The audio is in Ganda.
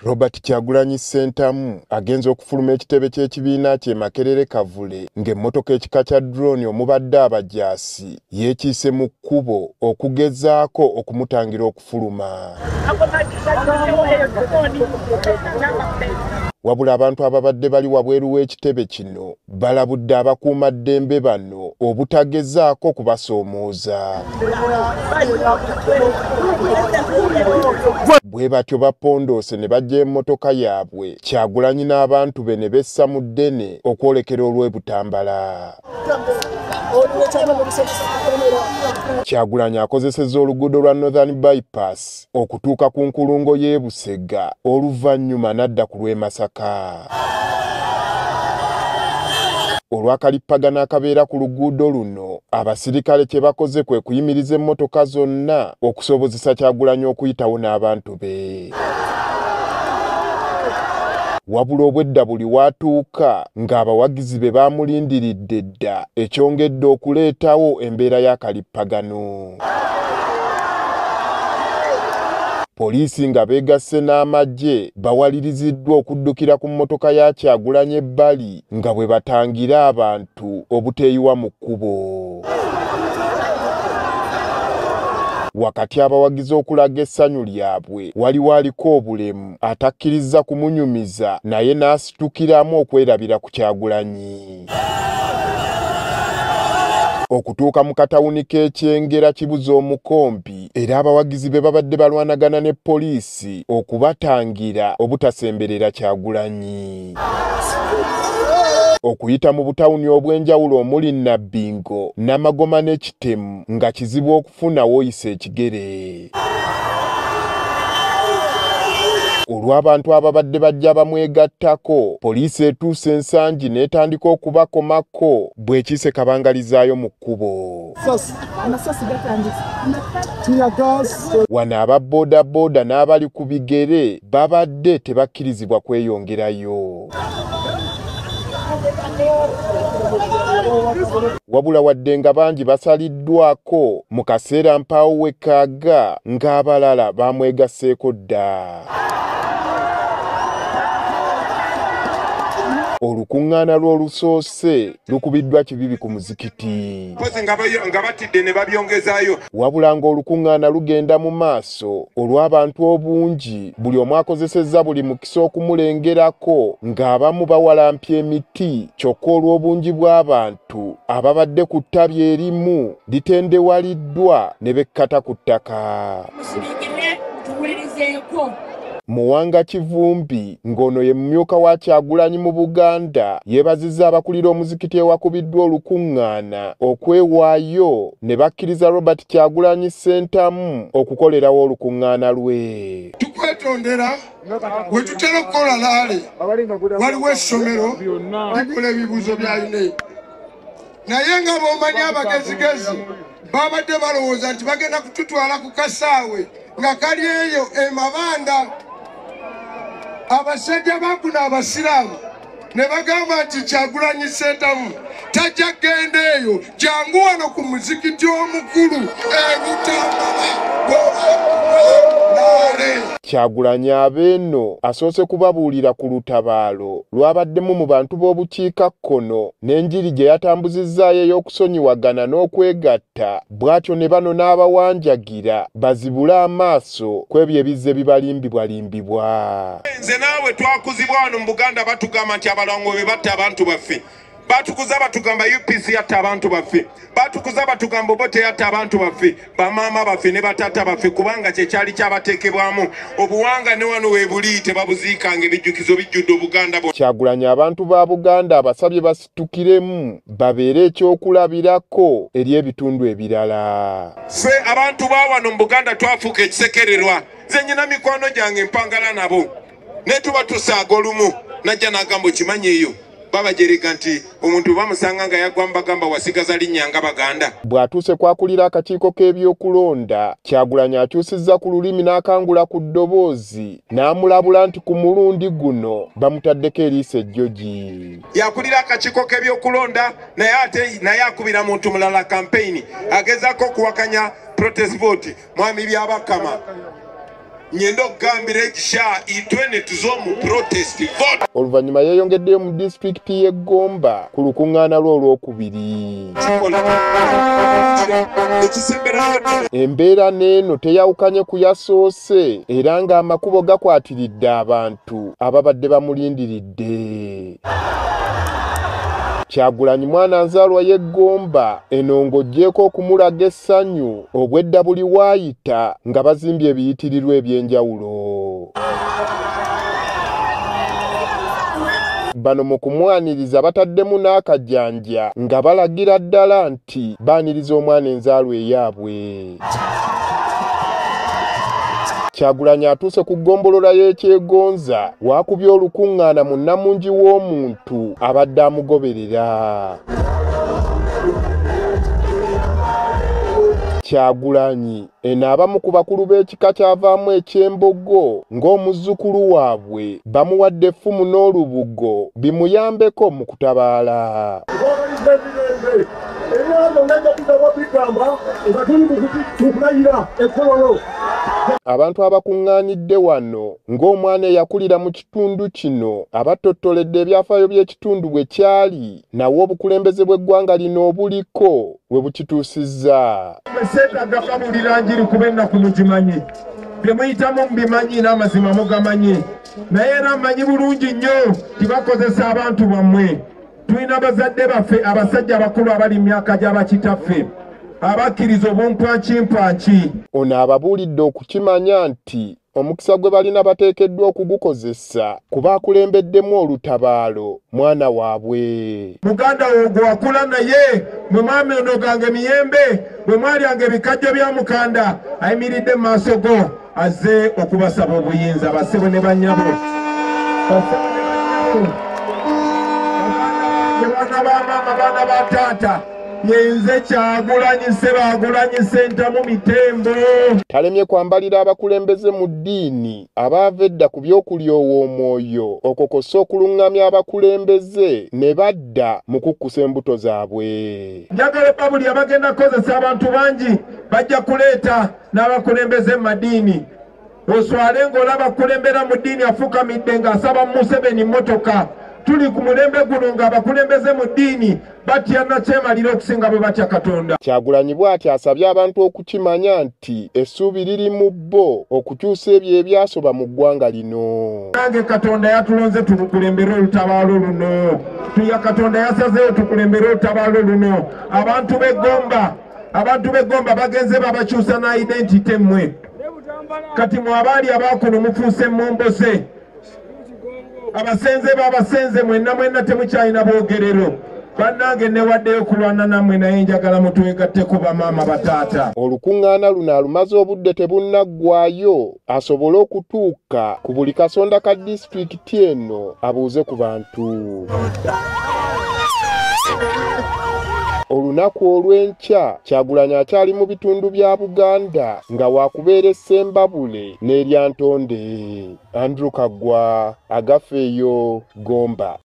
Robert Kyagulanyi Ssentamu agenza okufuluma ekitebe ky'ekibiina kye Makerere Kavule ng'emmotoka ekika kya drone omubadde abajaasi yeekiise mu kkubo okugezaako okumutangira okufuluma. Wabula abantu ababadde bali wabweru w'ekitebe kino balabudde abakuumaddembe bano obutagezaako kubasoomooza. Bwe batyo bapondoose ne bajja emmotoka yaabwe Kyagulanyi n'abantu be ne bessa mu ddene okwolekera olw'ebutambala. Kyagulanyi akozesezza oluguudo lwa Northern Bypass okutuuka ku nkulungo y'e Busega oluvannyuma n'adda ku lw'e Masaka. Olwakalippagana akabeera ku luguudo luno, abasirikale kye bakoze kwe kuyimiriza emmotoka zonna okusobozesa Kyagulanyi okuyitawo n'abantu be. Wabula obwedda buli watuuka ng'abawagizi be baamulindiridde dda ekyongedde okuleetawo embeera y'akalippagano. Poliisi nga beegasse n'amagye bawaliriziddwa okuddukira ku mmotoka ya Kyagulanyi ebbali nga bwe batangira abantu obuteeyiwa mu kkubo. Wakati abawagizi okulaga essanyu lyabwe waliwo aliko obulemu atakkiriza kumunyumiza naye n'asitukiramu okwerabira ku Kyagulanyi. Okutuuka mu katawuni k'Ekyengera Kibuze Omukompi era abawagizi be babadde balwanagana ne poliisi okubatangira obutasemberera Kyagulanyi. Okuyita mu butawuni obw'enjawulo omuli Nabbingo, Namagoma ne Kitemu nga kizibu okufuna w'oyisa ekigere. Olw'abantu ababadde bajja bamwegattako, poliisi etuuse ensangi n'etandika okubakomako bw'ekiise kabangalizaayo mu kkubo. Wano aba boodabooda n'abali ku bigere babadde tebakkirizibwa kweyongerayo. Wabula wadde nga bangi basaliddwako mu kaseera mpaawo wekaaga ng'abalala baamwegasseeko dda. Olukuŋŋaana lw'olusoose lukubiddwa kibibi ku muzikiti. Nga batidde ne babyongezaayo. Wabula ng'olukuŋŋaana lugenda mu maaso olw'abantu obungi buli omu akozesezza buli mukisa okumulengerako ng'abamu bawalampya emiti kyokka olw'obungi bw'abantu ababadde ku ttabi erimu litendewaliddwa ne bekkata ku ttaka. Muwanga Kivumbi ng'ono ye mumyuka wa Kyagulanyi mu Buganda yeebazizza abakulira omuzikiti ewakubiddwa olukuŋŋaana okwewaayo ne bakkiriza Robert Kyagulanyi Ssentamu okukolerawo olukuŋŋaana lwe. Tukwetondera we tutera okukola laale waliwo essomero likola ebibuuzo bya UNEP naye nga b'omanyi abagezigezi babadde balowooza nti bagenda kututwala ku kasaawe nga kali eyo e Mabanda. Abasajja bakuna abasiraamu ne bagamba nti Kyagulanyi Ssentamu tajja genda eyo jangu wano ku muzikiti omukulu Kyagulanyi abeeno asoose kubabuulira ku lutabaalo lwabaddemu mu bantu b'obukiikakkono n'enjiri gye yatambuzizzaayo ey'okusonyiwagana n'okwegatta bw'atyo ne bano n'abawanjagira bazibule amaaso ku ebyo ebizze bibalimbibwalimbibwa. Nze naawe twakuzibwa wano mu Buganda batugamba nti abalongo batta abantu baffe. Batukuza batugamba UPC yatta abantu baffe. Batukuza batugamba Obote yatta abantu baffe. Bamaama baffe ne batata baffe kubanga kye kyali kyabateekebwamu. Obuwanga ne wano weebuli tebabuziikanga ebijjukizo bijjudde Obuganda. Kyagulanyi abantu ba Buganda abasabye basitukiremu babeere ekyokulabirako eri ebitundu ebirala. Ffe abantu ba wano mu Buganda twafuuka ekisekererwa. Nze nnyina mikwano gyange mpangala nabo. Ne tuba tusaaga olumu najja n'agamba okimanyi eyo. Baba jereka nti omuntu bamusanga nga yagwa mbagamba wasigaza linnya nga Baganda. Bw'atuuse kwakulira akakiiko k'ebyokulonda, Kyagulanyi akyusizza ku lulimi n'akangula ku ddoboozi n'amulabula nti ku mulundi guno bamutaddeko eriiso ejjogi. Yakulira akakiiko k'ebyokulonda naye akubira muntu mulala campaign agezaako okuwakanya protest vote mwami byabakama. nyendo okugambira ekisha itwene tuzomu protest vote. Oluvannyuma yeeyongeddeyo mu disitulikiti y'e Gomba ku lukuŋŋaana lwe olwokubiri. Embeera n'eno teyawukanye ku yasoose era ng'amakubo gakwatiridde abantu ababadde bamulindiridde. Kyagulanyi mwana nzaalwa y'e Gomba eno ng'oggyeko okumulaga essanyu obwedda buli waayita nga bazimbye ebiyitirirwa eby'enjawulo. Bano mu kumwaniriza bataddemu n'akajjanja nga balagira ddala nti baaniriza omwana enzaalwa eyaabwe. Kyagulanyi atuuse ku ggombolola y'ekyegonza waakubye olukuŋŋaana mu nnamungi w'omuntu abadde amugoberera. Kyagulanyi eno abamu ku bakulu b'ekika kyavaamu eky'Embogo ng'omuzzukulu waabwe bamuwadde effumu n'olubugo bimuyambeko mu kutabaala. Abantu abakuŋŋaanidde wano ng'omwana eyakulira mu kitundu kino abattottoledde ebyafaayo by'ekitundu bwe kyali nawo obukulembeze bw'eggwanga lino obuliko we bukituusizza. Seetagga buli njiri kuba ennaku mugimanyi bye muyitamu mubimanyi n'amazima mugamanyi naye era mmanyi bulungi nnyo tibakozesa abantu bammwe. Tulina bazadde baffe abasajja abakulu abali mu myaka gy'abakitaffe abakkiriza obumpwanki. Ono ababuulidde okukimanya nti omukisa gwe balina bateekeddwa okugukozesa kuba akulembeddemu olutabaalo mwana waabwe. Muganda wo gwe wakula naye bwe mwamenoganga emiyembe bwe mwalyanga ebikajjo bya mukanda ayimiridde mu maaso go azze okubasaba obuyinza bassebo ne bannyabo. Baana ba maama baana ba taata yenze Kyagulanyi Sebagulanyise ntamu mitembo. Talemye kwambalira abakulembeze mu ddiini abaava edda ku by'okulyowa omwoyo okokosa okuluŋŋamya abakulembeze ne badda mu kukkusa embuto zaabwe. Njagala babuli abagenda kukozesa abantu bangi bajja kuleeta n'abakulembeze mu madiini. Oswale ng'olaba akulembera mu ddiini afukamidde ng'asaba Museveni mmotoka. Tuli ku mulembe guno ng'abakulembeze mu ddiini batya nakyemalira okusinga bwe batya Katonda. Kyagulanyi bw'ati asabye abantu okukimanya nti essuubi liri mu bo okukyusa ebyo ebyasoba mu ggwanga lino. Nange Katonda yatulonze tukulembere olutabaalo luno. Tuya Katonda yasazeewo tukulembere olutabaalo luno. Abantu b'e Gomba bagenze babakyusa na identity mmwe. Kati mu abaali abaakuno mufuuse momboze. Abasenze babasenze mwenna temukyalina boogerero. Bannange newaddeyo kulwana nammwe naye njagala mutwegatte ku bamaama bataata. Olukuŋŋaana luno alumaze obudde tebunnaggwaayo asobole okutuuka ku buli kasonda ka disitulikiti eno abuuze ku bantu. Olunaku olw'enkya Kyagulanyi akyali mu bitundu bya Buganda nga waakubeera essembabule n'eryantonde. Andrew Kaggwa, Agafeeyo, Gomba.